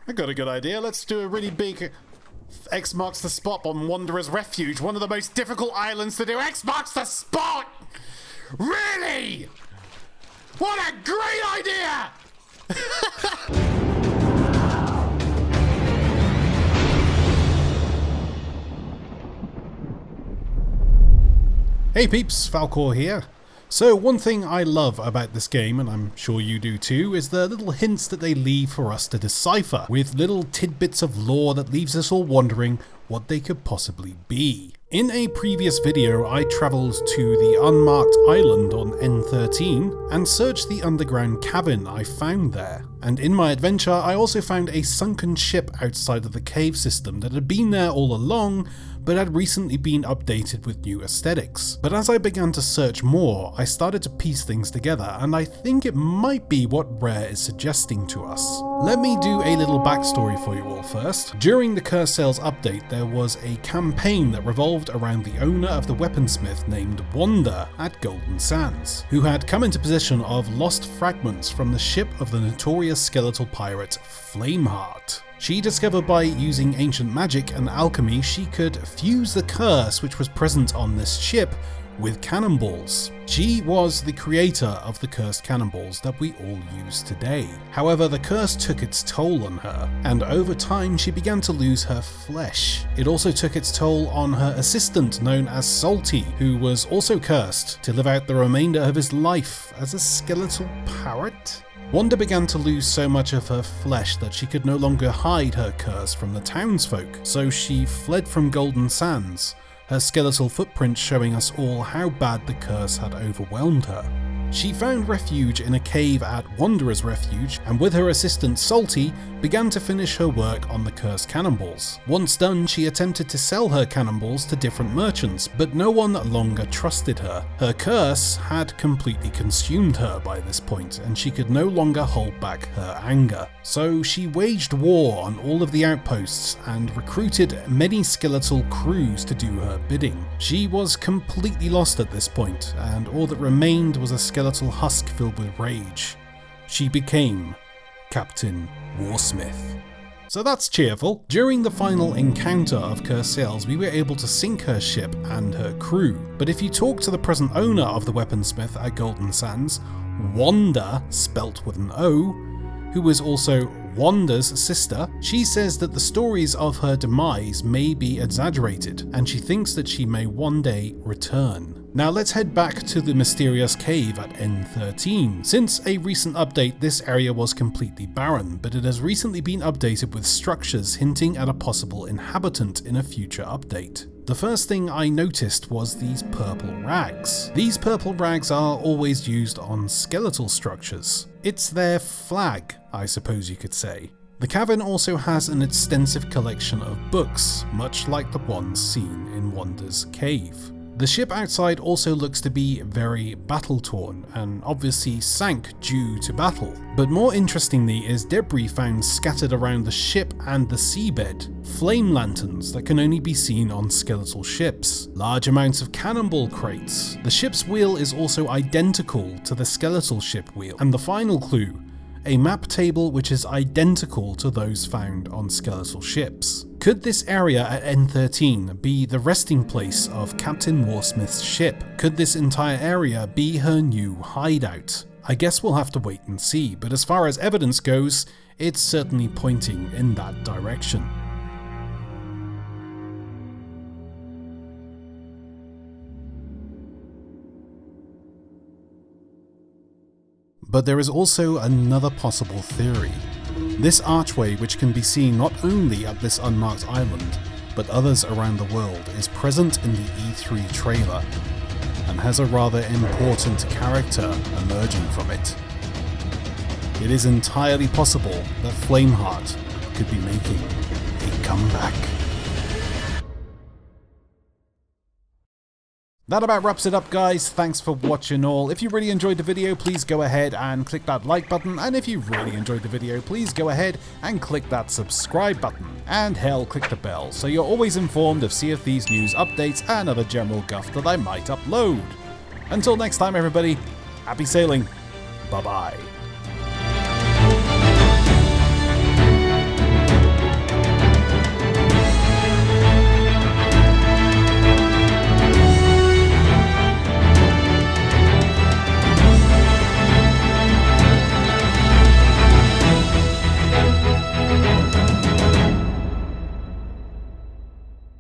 I got a good idea. Let's do a really big X marks the spot on Wanderer's Refuge, one of the most difficult islands to do. X marks the spot! Really? What a great idea! Hey peeps, Falcore here. So one thing I love about this game, and I'm sure you do too, is the little hints that they leave for us to decipher, with little tidbits of lore that leaves us all wondering what they could possibly be. In a previous video, I travelled to the unmarked island on N13 and searched the underground cabin I found there. And in my adventure, I also found a sunken ship outside of the cave system that had been there all along, but had recently been updated with new aesthetics. But as I began to search more, I started to piece things together, and I think it might be what Rare is suggesting to us. Let me do a little backstory for you all first. During the Curse Sales update, there was a campaign that revolved around the owner of the weaponsmith named WANDA at Golden Sands, who had come into possession of lost fragments from the ship of the notorious skeletal pirate Flamehearts. She discovered by using ancient magic and alchemy she could fuse the curse which was present on this ship with cannonballs. She was the creator of the cursed cannonballs that we all use today. However, the curse took its toll on her, and over time she began to lose her flesh. It also took its toll on her assistant known as Salty, who was also cursed to live out the remainder of his life as a skeletal parrot. Wanda began to lose so much of her flesh that she could no longer hide her curse from the townsfolk, so she fled from Golden Sands, her skeletal footprint showing us all how bad the curse had overwhelmed her. She found refuge in a cave at Wanderer's Refuge, and with her assistant Salty, began to finish her work on the cursed cannonballs. Once done, she attempted to sell her cannonballs to different merchants, but no one longer trusted her. Her curse had completely consumed her by this point, and she could no longer hold back her anger. So she waged war on all of the outposts and recruited many skeletal crews to do her bidding. She was completely lost at this point, and all that remained was a skeletal husk filled with rage. She became Captain Warsmith. So that's cheerful. During the final encounter of Curse Sales, we were able to sink her ship and her crew. But if you talk to the present owner of the weaponsmith at Golden Sands, Wanda, spelt with an O, who is also Wanda's sister, she says that the stories of her demise may be exaggerated, and she thinks that she may one day return. Now let's head back to the mysterious cave at N13. Since a recent update, this area was completely barren, but it has recently been updated with structures hinting at a possible inhabitant in a future update. The first thing I noticed was these purple rags. These purple rags are always used on skeletal structures. It's their flag, I suppose you could say. The cavern also has an extensive collection of books, much like the ones seen in Wanda's cave. The ship outside also looks to be very battle-torn, and obviously sank due to battle. But more interestingly is debris found scattered around the ship and the seabed, flame lanterns that can only be seen on skeletal ships, large amounts of cannonball crates. The ship's wheel is also identical to the skeletal ship wheel, and the final clue, a map table which is identical to those found on skeletal ships. Could this area at N13 be the resting place of Captain Warsmith's ship? Could this entire area be her new hideout? I guess we'll have to wait and see, but as far as evidence goes, it's certainly pointing in that direction. But there is also another possible theory. This archway, which can be seen not only at this unmarked island, but others around the world, is present in the E3 trailer, and has a rather important character emerging from it. It is entirely possible that Flameheart could be making a comeback. That about wraps it up, guys. Thanks for watching all. If you really enjoyed the video, please go ahead and click that like button. And if you really enjoyed the video, please go ahead and click that subscribe button. And hell, click the bell so you're always informed of Sea of Thieves news, updates, and other general guff that I might upload. Until next time, everybody, happy sailing. Bye-bye.